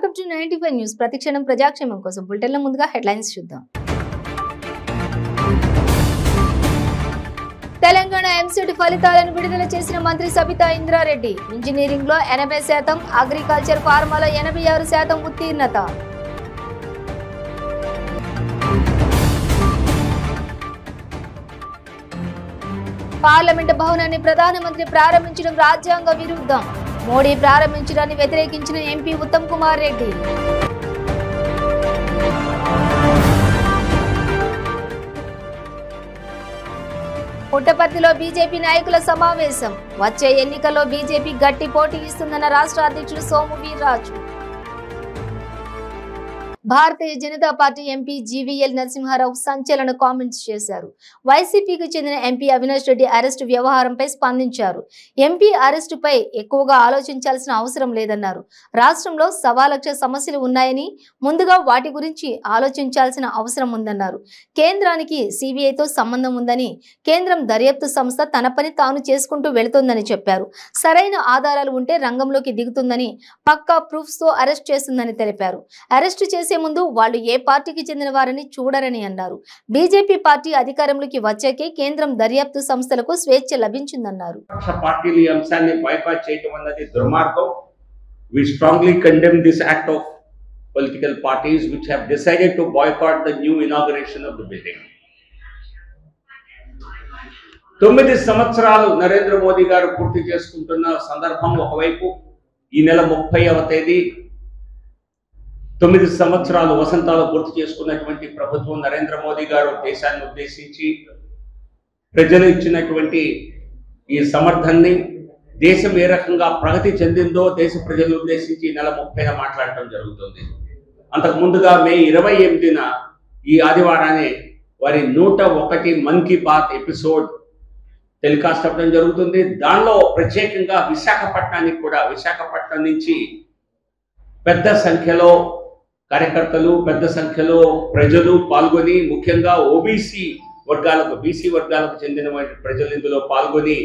Welcome to 95 news. ప్రతిక్షణం ప్రజాక్షేమం కోసం బులెటిన్ల ముందుగా హెడ్లైన్స్ చూద్దాం. తెలంగాణ ఎంసెట్ ఫలితాలను విడుదల చేసిన మంత్రి సబితా ఇంద్రారెడ్డి. ఇంజనీరింగ్ లో 80%, అగ్రికల్చర్ ఫార్మాలో 86% ఉత్తీర్ణత. పార్లమెంటు భవనాన్ని ప్రధానమంత్రి ప్రారంభించడం రాజ్యాంగ విరుద్ధం. మోడీ ప్రారంభించడాన్ని వ్యతిరేకించిన ఎంపీ ఉత్తమ్ కుమార్ రెడ్డి. పుట్టపర్తిలో బీజేపీ నాయకుల సమావేశం. వచ్చే ఎన్నికల్లో బీజేపీ గట్టి పోటీ ఇస్తుందన్న రాష్ట్ర అధ్యక్షుడు Somu Veerraju. Bharatiya Janata party MP GVL Narasimha Rao సంచలన కామెంట్స్ చేశారు. వైసీపీకి చెందిన ఎంపీ అవినాష్ రెడ్డి అరెస్టు వ్యవహారంపై స్పందించారు. ఎంపీ అరెస్టుపై ఎక్కువగా ఆలోచించాల్సిన అవసరం లేదన్నారు. రాష్ట్రంలో 1,00,000 సమస్యలు ఉన్నాయని, ముందుగా వాటి గురించి ఆలోచించాల్సిన అవసరం ఉందన్నారు. కేంద్రానికి సిబిఐతో సంబంధం ఉందని, కేంద్రం దర్యాప్తు సంస్థ తన పని తాను చేసుకుంటూ వెళుతోందని చెప్పారు. సరైన ఆధారాలు ఉంటే రంగంలోకి దిగుతుందని, పక్కా ప్రూఫ్స్ తో అరెస్ట్ చేస్తుందని తెలిపారు. అరెస్టు చేసే ముందు వాళ్ళు ఏ పార్టీకి చెందిన వారని చూడరని అన్నారు. బీజేపీ పార్టీ అధికారంలోకి వచ్చాకే కేంద్రం దర్యాప్తు సంస్థలకు స్వేచ్ఛ లభించిందన్నారు. పార్టీలు ఈ అంశాన్ని బైకాట్ చేయడం అన్నది దుర్మార్గం. We strongly condemn this act of political parties which have decided to boycott the new inauguration of the building. 9 సంవత్సరాలు నరేంద్ర మోదీ గారు పూర్తి చేసుకుంటున్న సందర్భం ఒకవైపు, ఈ నెల 30వ తేదీ 9 సంవత్సరాలు వసంతాలు పూర్తి చేసుకున్నటువంటి ప్రభుత్వం నరేంద్ర మోదీ గారు దేశాన్ని ఉద్దేశించి ప్రజలు ఇచ్చినటువంటి ఈ సమర్థనని, దేశం ఏ రకంగా ప్రగతి చెందిందో దేశ ప్రజలు ఉద్దేశించి ఈ నెల 30న మాట్లాడటం జరుగుతుంది. అంతకు ముందుగా మే 28న ఈ ఆదివారాన్ని వారి 101 మన్ కీ బాత్ ఎపిసోడ్ టెలికాస్ట్ అవ్వడం జరుగుతుంది. దానిలో ప్రత్యేకంగా విశాఖపట్నం నుంచి పెద్ద సంఖ్యలో కార్యకర్తలు, పెద్ద సంఖ్యలో ప్రజలు పాల్గొని, ముఖ్యంగా బీసీ వర్గాలకు చెందిన ప్రజలు ఇందులో పాల్గొని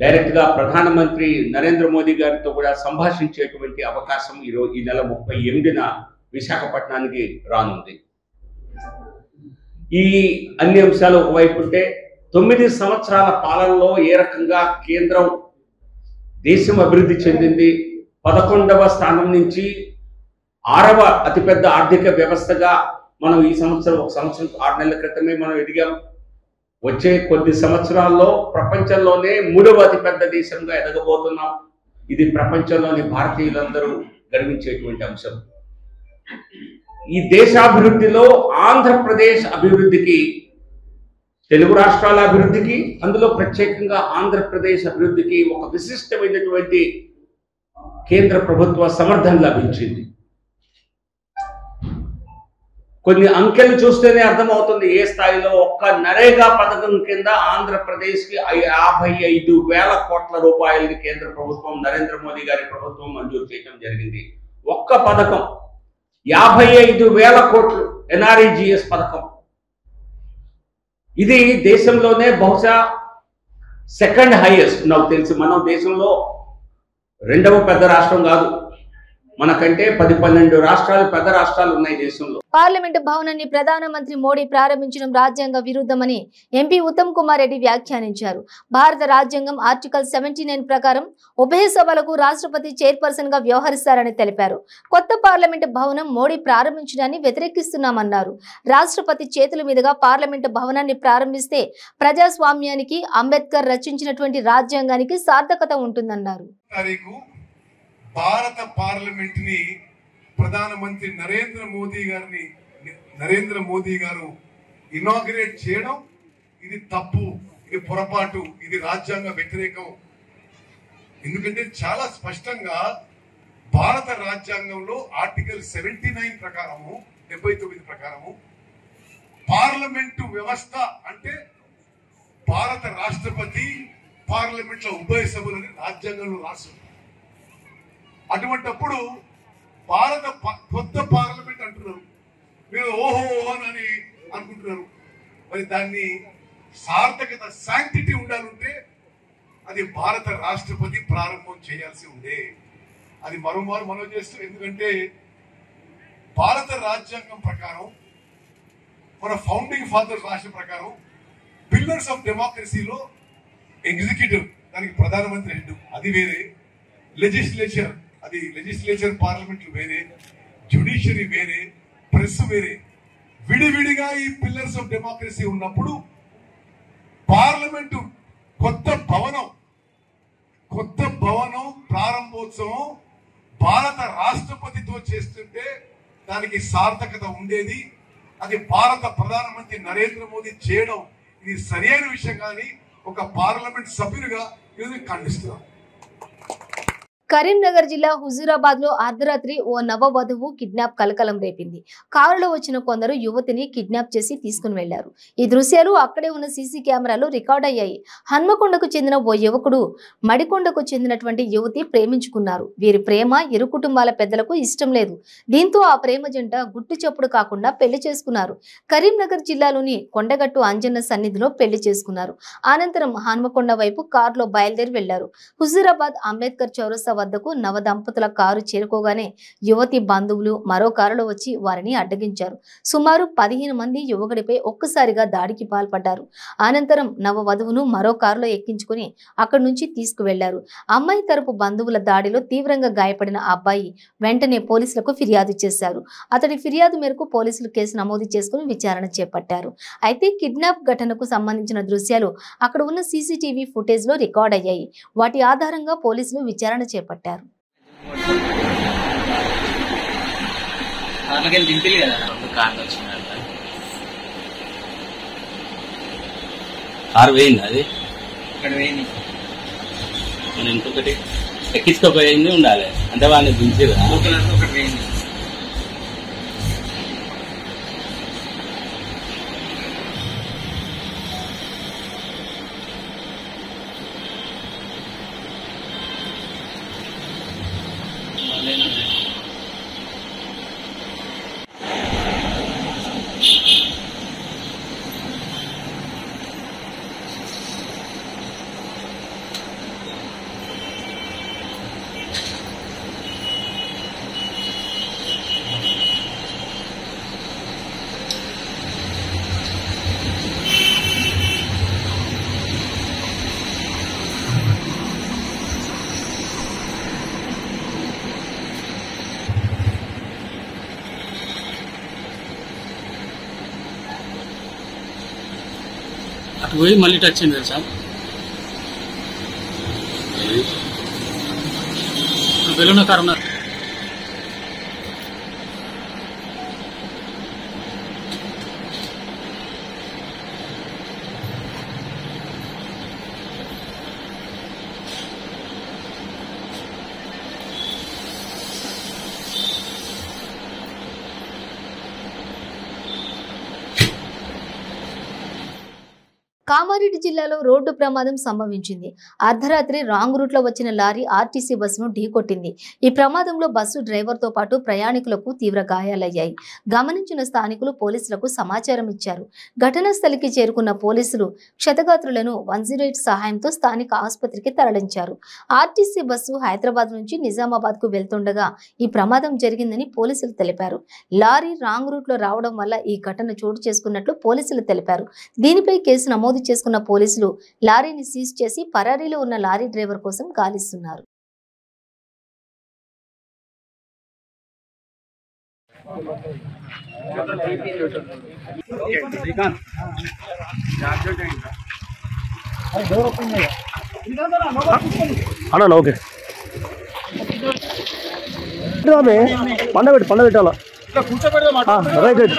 డైరెక్ట్ గా ప్రధానమంత్రి నరేంద్ర మోదీ గారితో కూడా సంభాషించేటువంటి అవకాశం ఈ నెల 38న విశాఖపట్నానికి రానుంది. ఈ అన్ని అంశాలు ఒకవైపు ఉంటే, 9 సంవత్సరాల పాలనలో ఏ రకంగా కేంద్రం దేశం అభివృద్ధి చెందింది, 11వ స్థానం నుంచి 6వ అతిపెద్ద ఆర్థిక వ్యవస్థగా మనం ఒక సంవత్సరం 6 నెలల క్రితమే మనం ఎదిగాం. వచ్చే కొద్ది సంవత్సరాల్లో ప్రపంచంలోనే 3వ అతిపెద్ద దేశంగా ఎదగబోతున్నాం. ఇది ప్రపంచంలోని భారతీయులందరూ గర్వించేటువంటి అంశం. ఈ దేశాభివృద్ధిలో ఆంధ్రప్రదేశ్ అభివృద్ధికి, తెలుగు రాష్ట్రాల అభివృద్ధికి, అందులో ప్రత్యేకంగా ఆంధ్రప్రదేశ్ అభివృద్ధికి ఒక విశిష్టమైనటువంటి కేంద్ర ప్రభుత్వ సమర్థన లభించింది. కొన్ని అంకెలు చూస్తేనే అర్థమవుతుంది ఏ స్థాయిలో. ఒక్క నరేగా పథకం కింద ఆంధ్రప్రదేశ్కి 55,000 కోట్ల రూపాయలని కేంద్ర ప్రభుత్వం, నరేంద్ర మోదీ గారి ప్రభుత్వం మంజూరు చేయడం జరిగింది. ఒక్క పథకం 55,000 కోట్లు, NREGS పథకం. ఇది దేశంలోనే బహుశా సెకండ్ హైయెస్ట్. నాకు తెలిసి మనం దేశంలో 2వ పెద్ద రాష్ట్రం కాదు, మనకంటే 10-12 రాష్ట్రాలు, పెద్ద రాష్ట్రాలు ఉన్నాయి దేశంలో. పార్లమెంటు భవనాన్ని ప్రధానమంత్రి మోడీ ప్రారంభించడం రాజ్యాంగ విరుద్ధమని ఎంపీ ఉత్తమ్ కుమార్ రెడ్డి వ్యాఖ్యానించారు. భారత రాజ్యాంగం ఆర్టికల్ 79 ప్రకారం ఉభయ సభలకు రాష్ట్రపతి చైర్పర్సన్ గా వ్యవహరిస్తారని తెలిపారు. కొత్త పార్లమెంటు భవనం మోడీ ప్రారంభించడాన్ని వ్యతిరేకిస్తున్నామన్నారు. రాష్ట్రపతి చేతుల మీదుగా పార్లమెంటు భవనాన్ని ప్రారంభిస్తే ప్రజాస్వామ్యానికి, అంబేద్కర్ రచించినటువంటి రాజ్యాంగానికి సార్థకత ఉంటుందన్నారు. భారత పార్లమెంట్ ని ప్రధానమంత్రి నరేంద్ర మోదీ గారు ఇనాగ్రేట్ చేయడం ఇది తప్పు, ఇది పొరపాటు, ఇది రాజ్యాంగ వ్యతిరేకం. ఎందుకంటే చాలా స్పష్టంగా భారత రాజ్యాంగంలో ఆర్టికల్ 79 ప్రకారము, 79 ప్రకారము పార్లమెంటు వ్యవస్థ అంటే భారత రాష్ట్రపతి, పార్లమెంట్ లో ఉభయ సభలని రాజ్యాంగంలో రాసు. అటువంటప్పుడు కొత్త పార్లమెంట్ అంటున్నారు మీరు, ఓహో అని అనుకుంటున్నారు. మరి దాన్ని సార్థకత, శాంక్టిటీ ఉండాలంటే అది భారత రాష్ట్రపతి ప్రారంభం చేయాల్సి ఉండే. అది మరోమారు మనవి చేస్తూ, ఎందుకంటే భారత రాజ్యాంగం ప్రకారం మన ఫౌండింగ్ ఫాదర్స్ రాష్ట్ర ప్రకారం పిల్లర్స్ ఆఫ్ డెమోక్రసీలో ఎగ్జిక్యూటివ్ దానికి ప్రధానమంత్రి హెడ్, అది వేరే. లెజిస్లేచర్, అది లెజిస్లేచర్ పార్లమెంట్ వేరే, జ్యుడిషియరీ వేరే, ప్రెస్ వేరే. విడివిడిగా ఈ పిల్లర్స్ ఆఫ్ డెమోక్రసీ ఉన్నప్పుడు పార్లమెంటు కొత్త భవనం ప్రారంభోత్సవం భారత రాష్ట్రపతితో చేస్తుంటే దానికి సార్థకత ఉండేది. అది భారత ప్రధానమంత్రి నరేంద్ర మోదీ చేయడం ఇది సరైన విషయం కానీ ఒక పార్లమెంట్ సభ్యులుగా ఇది ఖండిస్తున్నాం. కరీంనగర్ జిల్లా హుజూరాబాద్ లో అర్ధరాత్రి ఓ నవవధువు కిడ్నాప్ కలకలం రేపింది. కారులో వచ్చిన కొందరు యువతిని కిడ్నాప్ చేసి తీసుకుని వెళ్లారు. ఈ దృశ్యాలు అక్కడే ఉన్న సీసీ కెమెరాలో రికార్డ్ అయ్యాయి. హన్మకొండకు చెందిన ఓ యువకుడు మడికొండకు చెందినటువంటి యువతి ప్రేమించుకున్నారు. వీరి ప్రేమ ఇరు కుటుంబాల పెద్దలకు ఇష్టం లేదు. దీంతో ఆ ప్రేమ జంట గుట్టు చప్పుడు కాకుండా పెళ్లి చేసుకున్నారు. కరీంనగర్ జిల్లాలోని కొండగట్టు అంజన్న సన్నిధిలో పెళ్లి చేసుకున్నారు. అనంతరం హన్మకొండ వైపు కారులో బయలుదేరి వెళ్లారు. హుజూరాబాద్ అంబేద్కర్ చౌరస్తా వద్దకు నవ దంపతుల కారు చేరుకోగానే యువతి బంధువులు మరో కారులో వచ్చి వారిని అడ్డగించారు. సుమారు 15 మంది యువకుడిపై ఒక్కసారిగా దాడికి పాల్పడ్డారు. అనంతరం నవ వధువును మరో కారులో ఎక్కించుకుని అక్కడి నుంచి తీసుకువెళ్లారు. అమ్మాయి తరపు బంధువుల దాడిలో తీవ్రంగా గాయపడిన అబ్బాయి వెంటనే పోలీసులకు ఫిర్యాదు చేశారు. అతడి ఫిర్యాదు మేరకు పోలీసులు కేసు నమోదు చేసుకుని విచారణ చేపట్టారు. అయితే కిడ్నాప్ ఘటనకు సంబంధించిన దృశ్యాలు అక్కడ ఉన్న సీసీటీవీ ఫుటేజ్ లో రికార్డ్ అయ్యాయి. వాటి ఆధారంగా పోలీసులు విచారణ చేపట్టారు. ఇంకొకటి ఎక్కించుకోపోయింది ఉండాలి అంటే వాళ్ళని దించేది ఒకటి వేయింది. అటు పోయి మళ్ళీ టచ్ అయింది తెలుసా, బెలూన్ కారు ఉన్నారు. కామారెడ్డి జిల్లాలో రోడ్డు ప్రమాదం సంభవించింది. అర్ధరాత్రి రాంగ్ రూట్ లో వచ్చిన లారీ ఆర్టీసీ బస్సును ఢీకొట్టింది. ఈ ప్రమాదంలో బస్సు డ్రైవర్ తో పాటు ప్రయాణికులకు తీవ్ర గాయాలయ్యాయి. గమనించిన స్థానికులు పోలీసులకు సమాచారం ఇచ్చారు. ఘటనా స్థలికి చేరుకున్న పోలీసులు క్షతగాత్రులను 108 సహాయంతో స్థానిక ఆసుపత్రికి తరలించారు. ఆర్టీసీ బస్సు హైదరాబాద్ నుంచి నిజామాబాద్ కు వెళ్తుండగా ఈ ప్రమాదం జరిగిందని పోలీసులు తెలిపారు. లారీ రాంగ్ రూట్ లో రావడం వల్ల ఈ ఘటన చోటు చేసుకున్నట్లు పోలీసులు తెలిపారు. దీనిపై కేసు నమోదు చేసుకున్న పోలీసులు లారీని సీజ్ చేసి పరారీలో ఉన్న లారీ డ్రైవర్ కోసం గాలిస్తున్నారు. ఓకే పండబెట్టాలా రైట్ రైట్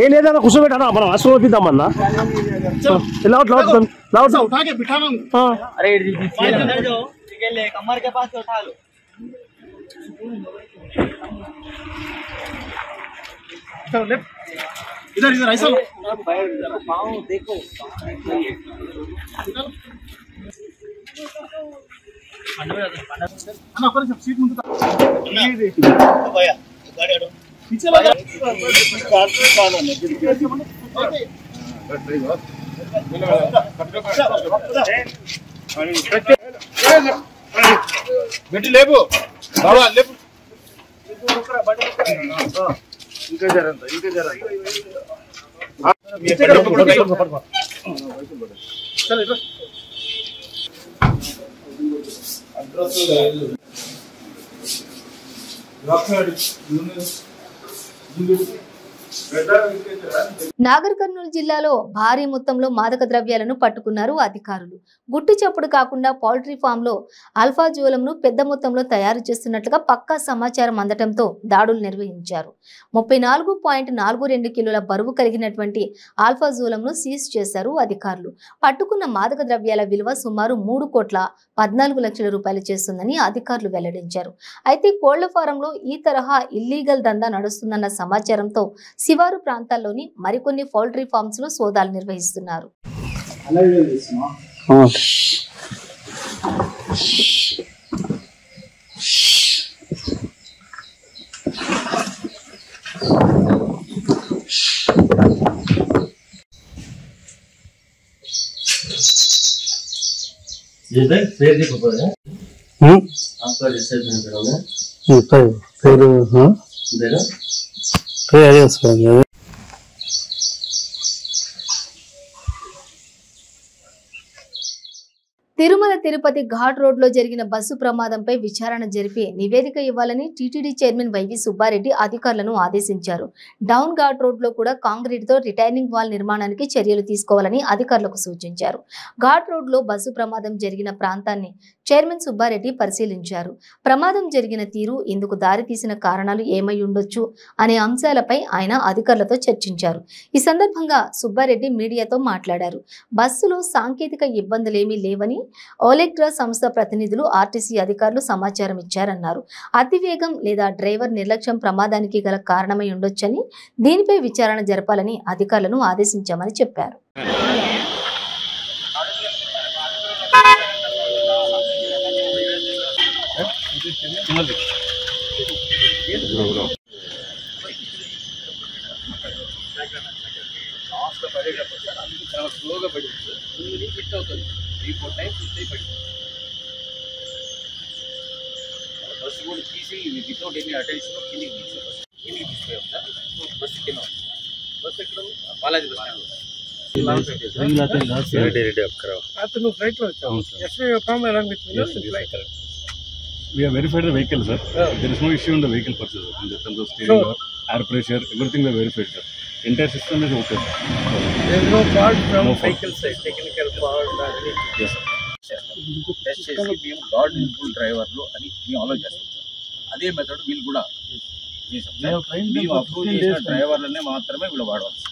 ఏం లేదన్నా కూర్చోబెట్టా మనం అసలు చూపిద్దామన్నా इधर इधर ऐसा देखो सीट ముందు पीछे बेटी लेबो बाबा लेबो ఇంకా జరంత चल इधर నాగర్ కర్నూలు జిల్లాలో భారీ మొత్తంలో మాదక ద్రవ్యాలను పట్టుకున్నారు అధికారులు. గుట్టు చప్పుడు కాకుండా పౌల్ట్రీ ఫామ్ లో అల్ఫాజోలంను పెద్ద మొత్తంలో తయారు చేస్తున్నట్లుగా పక్కా సమాచారం అందడంతో దాడులు నిర్వహించారు. 34.42 కిలోల బరువు కలిగినటువంటి ఆల్ఫాజోలంను సీజ్ చేశారు అధికారులు. పట్టుకున్న మాదక ద్రవ్యాల విలువ సుమారు 3,14 లక్షల రూపాయలు చేస్తుందని అధికారులు వెల్లడించారు. అయితే కోళ్ల ఫారంలో ఈ తరహా ఇల్లీగల్ దందా నడుస్తుందన్న సమాచారంతో శివారు ప్రాంతాల్లోని మరికొన్ని పౌల్ట్రీ ఫార్మ్స్ లో సోదాలు నిర్వహిస్తున్నారు. తిరుమల తిరుపతి ఘాట్ రోడ్ లో జరిగిన బస్సు ప్రమాదంపై విచారణ జరిపి నివేదిక ఇవ్వాలని టీటీడీ చైర్మన్ వైవి సుబ్బారెడ్డి అధికారులను ఆదేశించారు. డౌన్ ఘాట్ రోడ్ లో కూడా కాంక్రీట్ తో రిటైనింగ్ వాల్ నిర్మాణానికి చర్యలు తీసుకోవాలని అధికారులకు సూచించారు. ఘాట్ రోడ్ లో బస్సు ప్రమాదం జరిగిన ప్రాంతాన్ని చైర్మన్ సుబ్బారెడ్డి పరిశీలించారు. ప్రమాదం జరిగిన తీరు, ఇందుకు దారితీసిన కారణాలు ఏమై ఉండొచ్చు అనే అంశాలపై ఆయన అధికారులతో చర్చించారు. ఈ సందర్భంగా సుబ్బారెడ్డి మీడియాతో మాట్లాడారు. బస్సులో సాంకేతిక ఇబ్బందులేమీ లేవని ఓలెగ్రా సంస్థ ప్రతినిధులు ఆర్టీసీ అధికారులు సమాచారం ఇచ్చారన్నారు. అతివేగం లేదా డ్రైవర్ నిర్లక్ష్యం ప్రమాదానికి గల కారణమై ఉండొచ్చని, దీనిపై విచారణ జరపాలని అధికారులను ఆదేశించామని చెప్పారు. బస్సు కూడా తీసి వితౌట్ ఎనీ అటెన్షన్ కిందికి తీసుకోవాలి. కిందికి తీసుకుపోయాం సార్. బస్సు కింద బస్సు ఎక్కడ బాలాజీ బస్ అతను ఫ్లైట్ లో వచ్చాము. We have verified the vehicle, sir. There is no issue in the vehicle purchase in the terms of steering or air pressure. Everything we have verified, sir. Entire system is okay, sir. There is no fault from vehicle side, technical fault. Yes, sir. Test చేసి మేము God ఇన్ఫుల్ డ్రైవర్లు అని మేము ఆలోచిస్తాం sir. అదే method వీళ్ళు కూడా మేము అప్రూవ్ చేసిన డ్రైవర్లనే మాత్రమే వీళ్ళు వాడవచ్చు.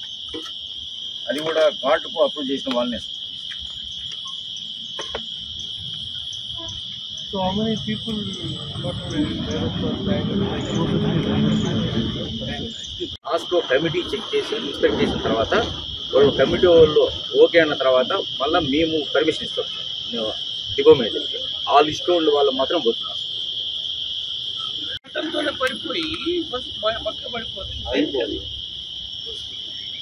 అది కూడా గాడ్కు అప్రూవ్ చేసిన వాళ్ళనే. So how many people last committee check చేసి ఇన్స్పెక్ట్ చేసిన తర్వాత వాళ్ళు కమిటీ వాళ్ళు ఓకే అన్న తర్వాత మళ్ళీ మేము పర్మిషన్ ఇస్తాం సార్ డిపో మేనేజర్కి. ఆ లిస్ట్లో ఉండే వాళ్ళు మాత్రం పోతున్నారు. పడిపోయి బస్సు పక్క పడిపోతుంది.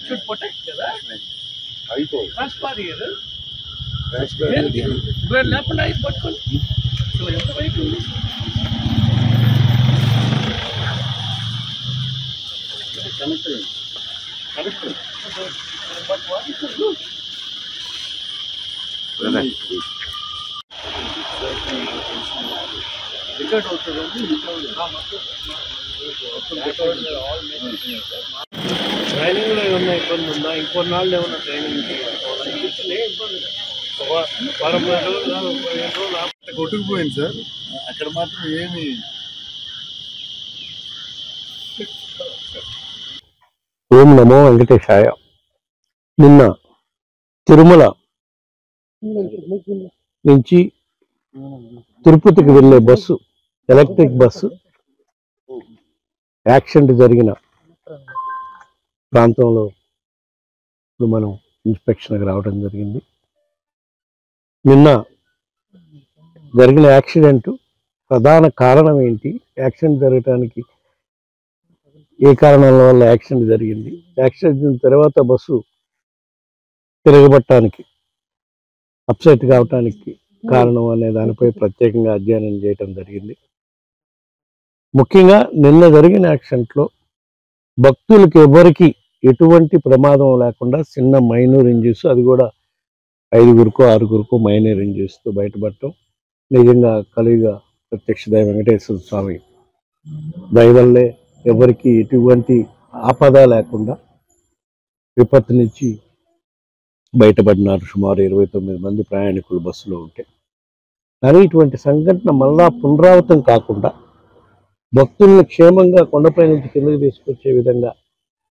షుడ్ ప్రొటెక్ట్ కదా, క్రాష్ పాది కదా, లేకుండా ఇది పట్టుకోండి. సో ఎంత వైపు ఉంది but what is do record అవుతుందండి. ట్రైనింగ్ లో ఏమన్నా ఇబ్బంది ఉందా? ఇంకొన్నాళ్ళు ఏమన్నా ట్రైనింగ్ ఇబ్బంది వారం 10 రోజులు కొట్టుకుపోయింది సార్. అక్కడ మాత్రం ఏమి ఓం నమో వెంకటేశాయ. నిన్న తిరుమల నుంచి తిరుపతికి వెళ్ళే బస్సు, ఎలక్ట్రిక్ బస్సు యాక్సిడెంట్ జరిగిన ప్రాంతంలో ఇప్పుడు మనం ఇన్స్పెక్షన్కి రావడం జరిగింది. నిన్న జరిగిన యాక్సిడెంట్ ప్రధాన కారణం ఏంటి, యాక్సిడెంట్ జరగడానికి ఏ కారణాల వల్ల యాక్సిడెంట్ జరిగింది, యాక్సిడెంట్ తర్వాత బస్సు తిరగబట్టడానికి అప్సెట్ కావటానికి కారణం అనే దానిపై ప్రత్యేకంగా అధ్యయనం చేయటం జరిగింది. ముఖ్యంగా నిన్న జరిగిన యాక్సిడెంట్లో భక్తులకి ఎవరికి ఎటువంటి ప్రమాదం లేకుండా చిన్న మైనర్ ఇంజరీస్, అది కూడా 5గురికో 6గురికో మైనర్ ఇంజరీస్తో బయటపడటం నిజంగా కలియుగ ప్రత్యక్ష దైవ వెంకటేశ్వర స్వామి దయవల్లే ఎవరికి ఎటువంటి ఆపద లేకుండా విపత్తు నుంచి బయటపడినారు. సుమారు 29 మంది ప్రయాణికులు బస్సులో ఉంటే. కానీ ఇటువంటి సంఘటన మళ్ళా పునరావృతం కాకుండా భక్తుల్ని క్షేమంగా కొండపై నుంచి కిందకి తీసుకొచ్చే విధంగా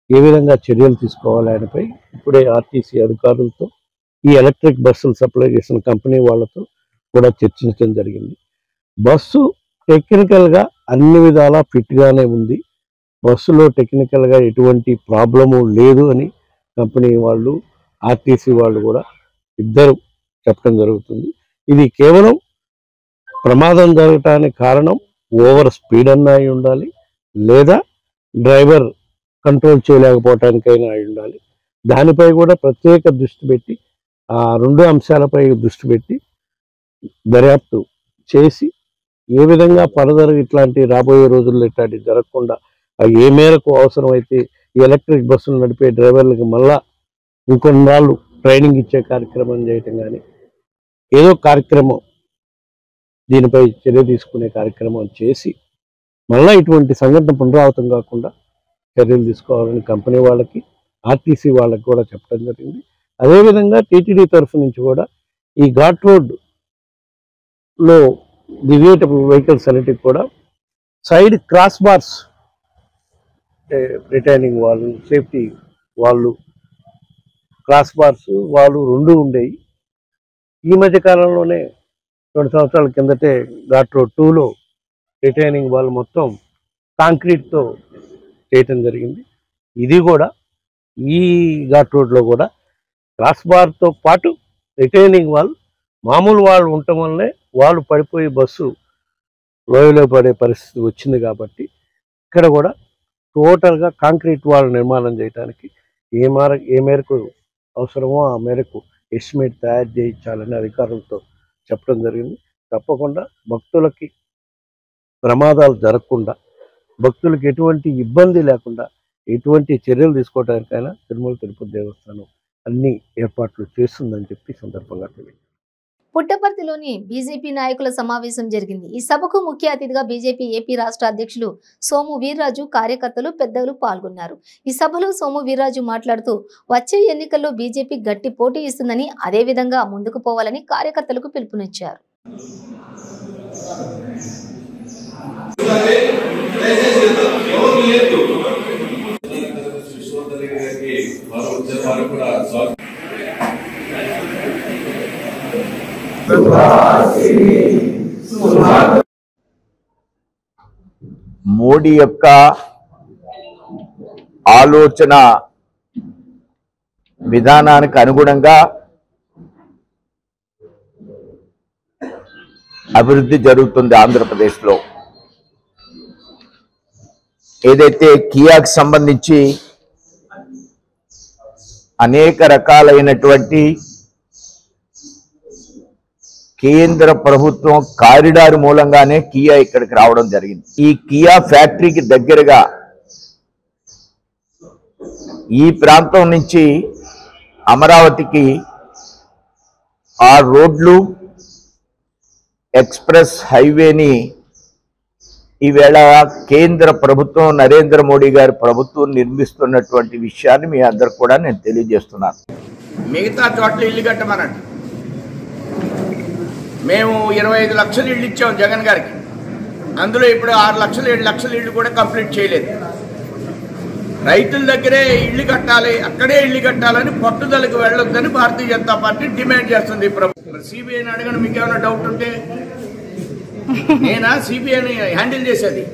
ఏ విధంగా చర్యలు తీసుకోవాలి ఆయనపై ఇప్పుడే ఆర్టీసీ అధికారులతో, ఈ ఎలక్ట్రిక్ బస్సులు సప్లై చేసిన కంపెనీ వాళ్ళతో కూడా చర్చించడం జరిగింది. బస్సు టెక్నికల్గా అన్ని విధాలా ఫిట్గానే ఉంది. బస్సులో టెక్నికల్గా ఎటువంటి ప్రాబ్లము లేదు అని కంపెనీ వాళ్ళు, ఆర్టీసీ వాళ్ళు కూడా ఇద్దరు చెప్పడం జరుగుతుంది. ఇది కేవలం ప్రమాదం జరగటానికి కారణం ఓవర్ స్పీడ్ అన్నా అయి ఉండాలి, లేదా డ్రైవర్ కంట్రోల్ చేయలేకపోవటానికైనా అయి ఉండాలి. దానిపై కూడా ప్రత్యేక దృష్టి పెట్టి, ఆ 2 అంశాలపై దృష్టి పెట్టి దర్యాప్తు చేసి ఏ విధంగా ఫర్దర్ ఇట్లాంటి రాబోయే రోజుల్లో ఇట్లాంటివి జరగకుండా ఏ మేరకు అవసరమైతే ఈ ఎలక్ట్రిక్ బస్సులు నడిపే డ్రైవర్లకు మళ్ళా ఇంకొన్నాళ్ళు ట్రైనింగ్ ఇచ్చే కార్యక్రమం చేయటం కానీ ఏదో కార్యక్రమం దీనిపై చర్య తీసుకునే కార్యక్రమం చేసి మళ్ళీ ఇటువంటి సంఘటన పునరావృతం కాకుండా చర్యలు తీసుకోవాలని కంపెనీ వాళ్ళకి, ఆర్టీసీ వాళ్ళకి కూడా చెప్పడం జరిగింది. అదేవిధంగా టీటీడీ తరఫు నుంచి కూడా ఈ ఘాట్ రోడ్లో దిగేటప్పుడు వెహికల్స్ అన్నిటికి కూడా సైడ్ క్రాస్ బార్స్, రిటైనింగ్ వాళ్ళు, సేఫ్టీ వాళ్ళు, క్రాస్ బార్స్ వాళ్ళు 2 ఉండేవి. ఈ మధ్య కాలంలోనే 2 సంవత్సరాల కిందటే ఘాట్ రోడ్ 2లో రిటైనింగ్ వాళ్ళు మొత్తం కాంక్రీట్తో చేయటం జరిగింది. ఇది కూడా ఈ ఘాట్ రోడ్లో కూడా క్రాస్ బార్తో పాటు రిటైనింగ్ వాళ్ళు, మామూలు వాళ్ళు ఉండటం వల్లే వాళ్ళు పడిపోయి బస్సు లోయలో పడే పరిస్థితి వచ్చింది. కాబట్టి ఇక్కడ కూడా టోటల్గా కాంక్రీట్ వాల్ నిర్మాణం చేయడానికి ఏ మేరకు అవసరమో ఆ మేరకు ఎస్టిమేట్ తయారు చేయించాలని అధికారులతో చెప్పడం జరిగింది. తప్పకుండా భక్తులకి ప్రమాదాలు జరగకుండా, భక్తులకు ఎటువంటి ఇబ్బంది లేకుండా ఎటువంటి చర్యలు తీసుకోవడానికైనా తిరుమల తిరుపతి దేవస్థానం అన్ని ఏర్పాట్లు చేస్తుందని చెప్పి సందర్భంగా తెలియదు. పుట్టపర్తిలోని బీజేపీ నాయకుల సమావేశం జరిగింది. ఈ సభకు ముఖ్య అతిథిగా బీజేపీ ఏపీ రాష్ట్ర అధ్యక్షులు సోము వీర్రాజు, కార్యకర్తలు, పెద్దలు పాల్గొన్నారు. ఈ సభలో సోము వీర్రాజు మాట్లాడుతూ వచ్చే ఎన్నికల్లో బీజేపీ గట్టి పోటీ ఇస్తుందని, అదేవిధంగా ముందుకు పోవాలని కార్యకర్తలకు పిలుపునిచ్చారు. మోడీ యొక్క ఆలోచన విధానానికి అనుగుణంగా అభివృద్ధి జరుగుతుంది ఆంధ్రప్రదేశ్లో. ఏదైతే కియాకి సంబంధించి అనేక రకాలైనటువంటి కేంద్ర ప్రభుత్వం కారిడార్ మూలంగానే కియా ఇక్కడికి రావడం జరిగింది. ఈ కియా ఫ్యాక్టరీకి దగ్గరగా ఈ ప్రాంతం నుంచి అమరావతికి ఆ రోడ్లు, ఎక్స్ప్రెస్ హైవేని ఈవేళ కేంద్ర ప్రభుత్వం, నరేంద్ర మోడీ గారి ప్రభుత్వం నిర్మిస్తున్నటువంటి విషయాన్ని మీ అందరు కూడా నేను తెలియజేస్తున్నాను. మిగతా చోట్ల ఇల్లు కట్టమనండి. మేము 25 లక్షలు ఇళ్ళు ఇచ్చాం జగన్ గారికి. అందులో ఇప్పుడు 6 లక్షలు 7 లక్షల ఇళ్ళు కూడా కంప్లీట్ చేయలేదు. రైతుల దగ్గరే ఇళ్ళు కట్టాలి, అక్కడే ఇళ్ళు కట్టాలని పట్టుదలకు వెళ్ళొద్దని భారతీయ జనతా పార్టీ డిమాండ్ చేస్తుంది. ప్రభుత్వం సిబిఐని అడగను, మీకు ఏమైనా డౌట్ ఉంటే. నేనా సిబిఐని హ్యాండిల్ చేసేది?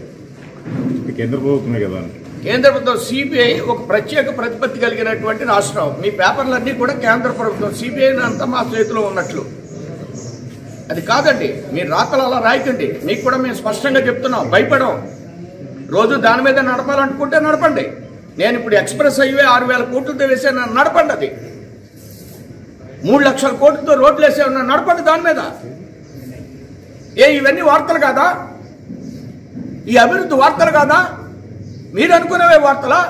కేంద్ర ప్రభుత్వమే కదా. కేంద్ర ప్రభుత్వం సిబిఐ ఒక ప్రత్యేక ప్రతిపత్తి కలిగినటువంటి రాష్ట్రం. మీ పేపర్లన్నీ కూడా కేంద్ర ప్రభుత్వం, సిబిఐని అంతా మా చేతిలో ఉన్నట్లు. అది కాదండి, మీరు రాతలు అలా రాయకండి. మీకు కూడా మేము స్పష్టంగా చెప్తున్నాం, భయపడం. రోజు దాని మీద నడపాలనుకుంటే నడపండి. నేను ఇప్పుడు ఎక్స్ప్రెస్ హైవే 6,000 కోట్లతో వేసాను, నడపండి. అది 3 లక్షల కోట్లతో రోడ్లు వేసాను, నడపండి. దాని మీద ఇవన్నీ వార్తలు కాదా? ఈ అభివృద్ధి వార్తలు కాదా? మీరు అనుకునేవే వార్తలా?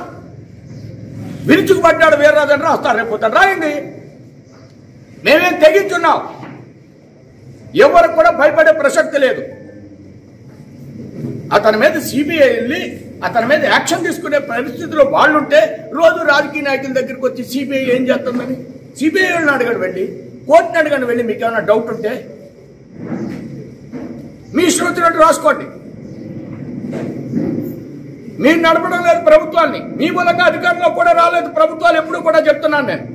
విరుచుకుపడ్డాడు వీర్రాజు రాస్తారు, రేపు పొద్దున రాయండి. మేమేం తెగించున్నాం, ఎవరికి కూడా భయపడే ప్రసక్తి లేదు. అతని మీద సిబిఐ వెళ్ళి అతని మీద యాక్షన్ తీసుకునే పరిస్థితిలో వాళ్ళుంటే రోజు రాజకీయ నాయకుల దగ్గరికి వచ్చి సిబిఐ ఏం చేస్తుందని సిబిఐ వాళ్ళని అడగండి, వెళ్ళి కోర్టుని అడగండి, వెళ్ళి మీకు ఏమైనా డౌట్ ఉంటే మీ ఇష్టం వచ్చినట్టు రాసుకోండి. మీరు నడపడం లేదు ప్రభుత్వాన్ని, మీ మూలంగా అధికారంలో కూడా రాలేదు ప్రభుత్వాలు, ఎప్పుడు కూడా చెప్తున్నాను నేను.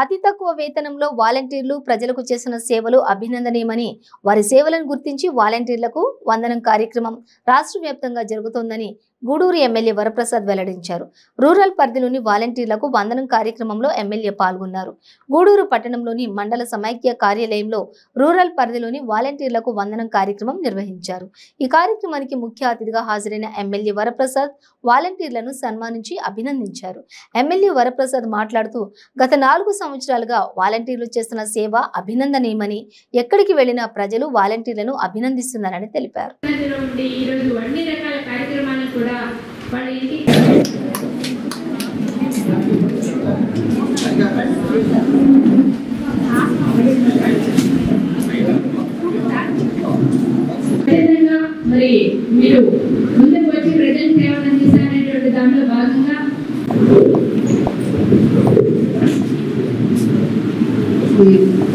అతి తక్కువ వేతనంలో వాలంటీర్లు ప్రజలకు చేసిన సేవలు అభినందనీయమని, వారి సేవలను గుర్తించి వాలంటీర్లకు వందనం కార్యక్రమం రాష్ట్ర వ్యాప్తంగా జరుగుతోందని గూడూరు ఎమ్మెల్యే వరప్రసాద్ వెల్లడించారు. రూరల్ పరిధిలోని వాలంటీర్లకు వందనం కార్యక్రమంలో ఎమ్మెల్యే పాల్గొన్నారు. గూడూరు పట్టణంలోని మండల సమైక్య కార్యాలయంలో రూరల్ పరిధిలోని వాలంటీర్లకు వందనం కార్యక్రమం నిర్వహించారు. ఈ కార్యక్రమానికి ముఖ్య అతిథిగా హాజరైన ఎమ్మెల్యే వరప్రసాద్ వాలంటీర్లను సన్మానించి అభినందించారు. ఎమ్మెల్యే వరప్రసాద్ మాట్లాడుతూ, గత 4 సంవత్సరాలుగా వాలంటీర్లు చేస్తున్న సేవ అభినందనీయమని, ఎక్కడికి వెళ్లినా ప్రజలు వాలంటీర్లను అభినందిస్తున్నారని తెలిపారు. మరి మీరు ముందుకు వచ్చి ప్రజల సేవలు అందిస్తారనేటువంటి దానిలో భాగంగా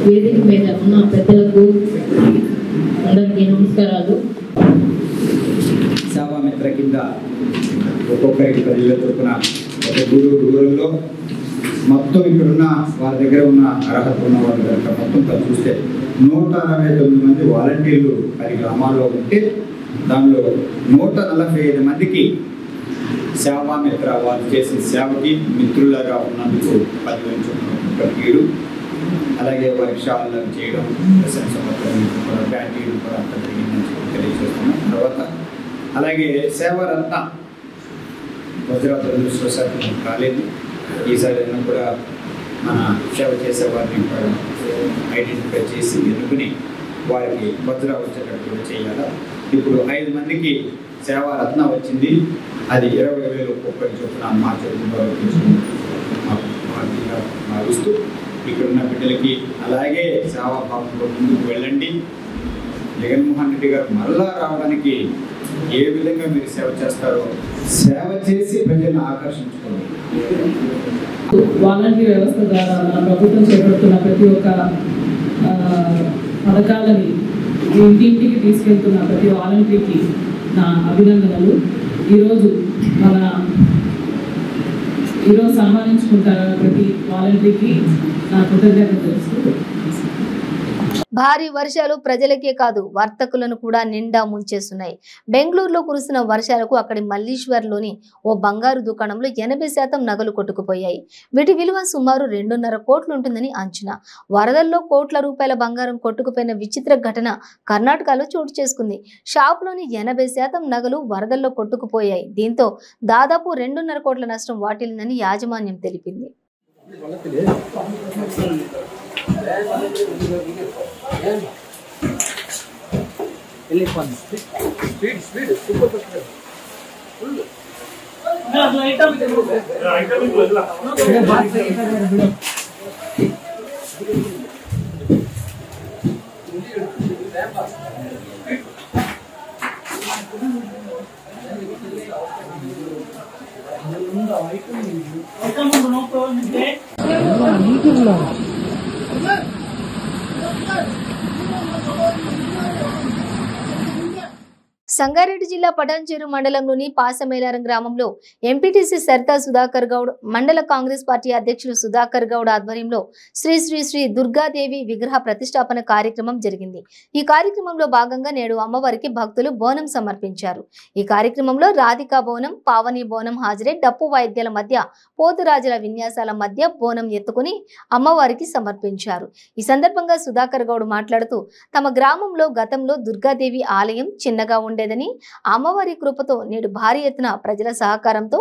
వేదిక మీద ఉన్న పెద్దలకు అందరికీ నమస్కారాలు. సేవామిత్ర కింద ఒక్కొక్కరికి 10,000 చొప్పున ఒక గూడూరు రూరల్లో మొత్తం ఇక్కడున్న వారి దగ్గర ఉన్న అర్హత ఉన్న వాళ్ళ దగ్గర మొత్తం చూస్తే 169 మంది వాలంటీర్లు 10 గ్రామాల్లో ఉంటే దానిలో 145 మందికి సేవామిత్ర వారు చేసే సేవకి మిత్రులుగా ఉన్నందుకు 10,000 చొప్పున కీడు, అలాగే వర్క్షాలు చేయడం, కూడా బ్యాటరీలు కూడా అంత జరిగిందని తెలియజేస్తున్నాం. తర్వాత అలాగే సేవరంతా వజ్రాత దురదృష్టవశాత్తు కాలేదు. ఈసారి కూడా మన సేవ చేసే వారిని కూడా ఐడెంటిఫై చేసి ఎన్నుకుని వారికి వజ్ర వచ్చేటట్టు కూడా చేయాలి. ఇప్పుడు 5 మందికి సేవారత్న వచ్చింది, అది 20,000 ఒక్కొక్కరి చొప్పున మార్చడంలో భావిస్తూ ఇక్కడున్న బిడ్డలకి అలాగే సేవాభావంలో ముందుకు వెళ్ళండి. జగన్మోహన్ రెడ్డి గారు మరలా రావడానికి ఏ విధంగా మీరు సేవ చేస్తారో సేవ చేసి ప్రజలను ఆకర్షించుకోండి. వాలంటీర్ వ్యవస్థ ద్వారా మన ప్రభుత్వం చేపడుతున్న ప్రతి ఒక్క పథకాలని ఇంటింటికి తీసుకెళ్తున్న ప్రతి వాలంటీర్కి నా అభినందనలు. ఈరోజు సన్మానించుకుంటారు ప్రతి వాలంటీర్కి నా కృతజ్ఞతలు తెలుస్తూ, భారీ వర్షాలు ప్రజలకే కాదు వర్తకులను కూడా నిండా ముంచేస్తున్నాయి. బెంగళూరులో కురుస్తున్న వర్షాలకు అక్కడి మల్లీశ్వర్లోని ఓ బంగారు దుకాణంలో 80% నగలు కొట్టుకుపోయాయి. వీటి విలువ సుమారు 2.5 కోట్లు ఉంటుందని అంచనా. వరదల్లో కోట్ల రూపాయల బంగారం కొట్టుకుపోయిన విచిత్ర ఘటన కర్ణాటకలో చోటు చేసుకుంది. షాపులోని 80% నగలు వరదల్లో కొట్టుకుపోయాయి. దీంతో దాదాపు 2.5 కోట్ల నష్టం వాటిల్లిందని యాజమాన్యం తెలిపింది. సంగారెడ్డి జిల్లా పటాన్చెరు మండలంలోని పాసమేలారం గ్రామంలో ఎంపీటీసీ సర్తా సుధాకర్ గౌడ్, మండల కాంగ్రెస్ పార్టీ అధ్యక్షులు సుధాకర్ గౌడ్ ఆధ్వర్యంలో శ్రీ శ్రీ శ్రీ దుర్గాదేవి విగ్రహ ప్రతిష్టాపన కార్యక్రమం జరిగింది. ఈ కార్యక్రమంలో భాగంగా నేడు అమ్మవారికి భక్తులు బోనం సమర్పించారు. ఈ కార్యక్రమంలో రాధికా బోనం, పావని బోనం హాజరై డప్పు వాయిద్యాల మధ్య పోతురాజుల విన్యాసాల మధ్య బోనం ఎత్తుకుని అమ్మవారికి సమర్పించారు. ఈ సందర్భంగా సుధాకర్ గౌడ్ మాట్లాడుతూ, తమ గ్రామంలో గతంలో దుర్గాదేవి ఆలయం చిన్నగా ఉండే ఉండేదని అమ్మవారి కృపతో నేడు భారీ ఎత్తున ప్రజల సహకారంతో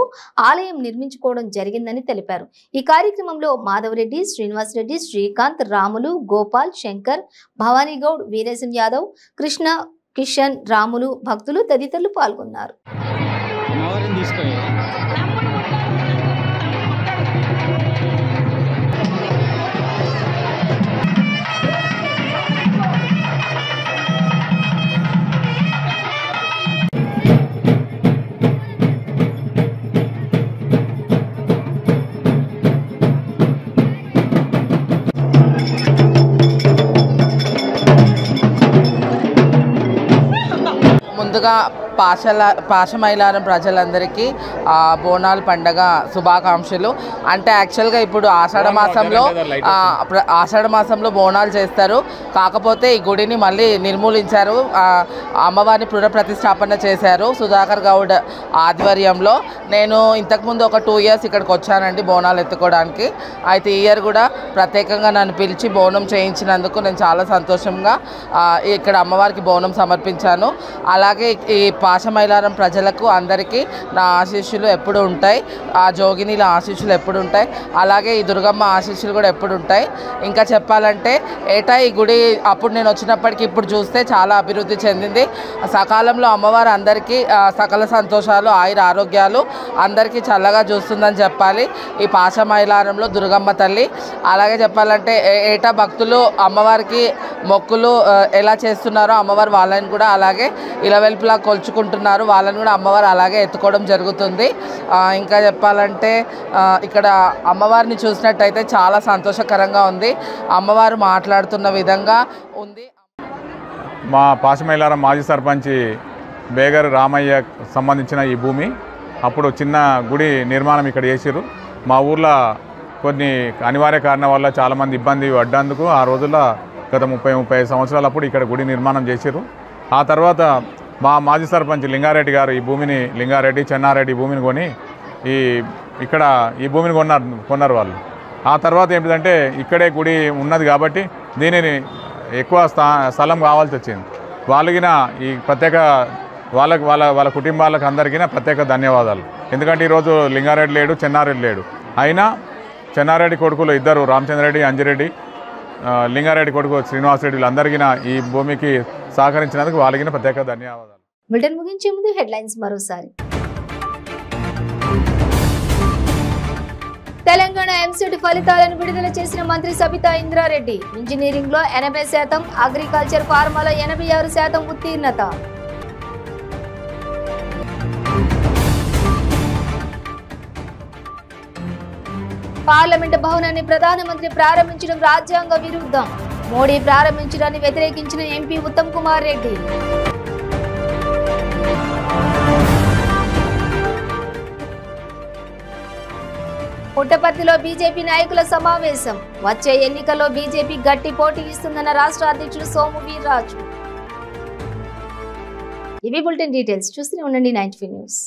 ఆలయం నిర్మించుకోవడం జరిగిందని తెలిపారు. ఈ కార్యక్రమంలో మాధవరెడ్డి, శ్రీనివాసరెడ్డి, శ్రీకాంత్, రాములు, గోపాల్, శంకర్, భవానీ గౌడ్, వీరేశం యాదవ్, కృష్ణ, కిషన్, రాములు, భక్తులు తదితరులు పాల్గొన్నారు. ముందుగా పాశమైలారం ప్రజలందరికీ బోనాల పండగ శుభాకాంక్షలు. అంటే యాక్చువల్గా ఇప్పుడు ఆషాఢ మాసంలో బోనాలు చేస్తారు. కాకపోతే ఈ గుడిని మళ్ళీ నిర్మూలించారు. అమ్మవారిని పునఃప్రతిష్టాపన చేశారు సుధాకర్ గౌడ్ ఆధ్వర్యంలో. నేను ఇంతకుముందు ఒక 2 years ఇక్కడికి వచ్చానండి బోనాలు ఎత్తుకోవడానికి. అయితే ఈ ఇయర్ కూడా ప్రత్యేకంగా నన్ను పిలిచి బోనం చేయించినందుకు నేను చాలా సంతోషంగా ఇక్కడ అమ్మవారికి బోనం సమర్పించాను. అలాగే ఈ పాశమైలారం ప్రజలకు అందరికీ నా ఆశీస్సులు ఎప్పుడు ఉంటాయి. ఆ జోగినీల ఆశీస్సులు ఎప్పుడు ఉంటాయి. అలాగే ఈ దుర్గమ్మ ఆశీస్సులు కూడా ఎప్పుడు ఉంటాయి. ఇంకా చెప్పాలంటే ఏటా ఈ గుడి అప్పుడు నేను వచ్చినప్పటికీ ఇప్పుడు చూస్తే చాలా అభివృద్ధి చెందింది. సకాలంలో అమ్మవారు అందరికీ సకల సంతోషాలు, ఆయుర ఆరోగ్యాలు అందరికీ చల్లగా చూస్తుందని చెప్పాలి ఈ పాశమైలారంలో దుర్గమ్మ తల్లి. అలాగే చెప్పాలంటే ఏటా భక్తులు అమ్మవారికి మొక్కులు ఎలా చేస్తున్నారో అమ్మవారు వాళ్ళని కూడా అలాగే ఇలవెల్పులా కొలుచుకుంటున్నారు. వాళ్ళని కూడా అమ్మవారు అలాగే ఎత్తుకోవడం జరుగుతుంది. ఇంకా చెప్పాలంటే ఇక్కడ అమ్మవారిని చూసినట్టయితే చాలా సంతోషకరంగా ఉంది. అమ్మవారు మాట్లాడుతున్న విధంగా ఉంది. మా పాశమైలారం మాజీ సర్పంచి బేగర్ రామయ్య సంబంధించిన ఈ భూమి అప్పుడు చిన్న గుడి నిర్మాణం ఇక్కడ చేసిరు. మా ఊర్లో కొన్ని అనివార్య కారణం వల్ల చాలామంది ఇబ్బంది పడ్డందుకు ఆ రోజుల్లో గత 30-35 సంవత్సరాలప్పుడు ఇక్కడ గుడి నిర్మాణం చేసిరు. ఆ తర్వాత మా మాజీ సర్పంచ్ లింగారెడ్డి గారు ఈ భూమిని, లింగారెడ్డి చెన్నారెడ్డి భూమిని కొని ఇక్కడ ఈ భూమిని కొన్నారు వాళ్ళు. ఆ తర్వాత ఏంటంటే ఇక్కడే గుడి ఉన్నది కాబట్టి దీనిని ఎక్కువ స్థలం కావాల్సి వచ్చింది. వాళ్ళకిన ఈ ప్రత్యేక వాళ్ళ కుటుంబాలకు అందరికీ ప్రత్యేక ధన్యవాదాలు. ఎందుకంటే ఈరోజు లింగారెడ్డి లేడు, చెన్నారెడ్డి లేడు. అయినా చెన్నారెడ్డి కొడుకులు ఇద్దరు, రామచంద్రరెడ్డి, అంజిరెడ్డి, లింగారెడ్డి కొడుకు శ్రీనివాసరెడ్డి, వీళ్ళందరికీ ఈ భూమికి సహకరించినందుకు వాళ్ళకి ప్రత్యేక ధన్యవాదాలు. బులెటిన్ ముగించే ముందు హెడ్లైన్స్ మరోసారి. తెలంగాణ ఎంసెట్ ఫలితాలను విడుదల చేసిన మంత్రి సబితా ఇంద్రారెడ్డి. ఇంజనీరింగ్ లో 80%, అగ్రికల్చర్ ఫార్మాలో 86% ఉత్తీర్ణత. పార్లమెంటు భవనాన్ని ప్రధానమంత్రి ప్రారంభించడం రాజ్యాంగ విరుద్ధం. మోడీ ప్రారంభించడాన్ని వ్యతిరేకించిన ఎంపీ ఉత్తమ్ కుమార్ రెడ్డి. పుట్టపర్తిలో బీజేపీ నాయకుల సమావేశం. వచ్చే ఎన్నికల్లో బీజేపీ గట్టి పోటీ ఇస్తుందన్న రాష్ట్ర అధ్యక్షుడు సోము వీర్రాజు. ఇవి బులెటిన్ డీటెయిల్స్. చూస్తూనే ఉండండి 90 న్యూస్.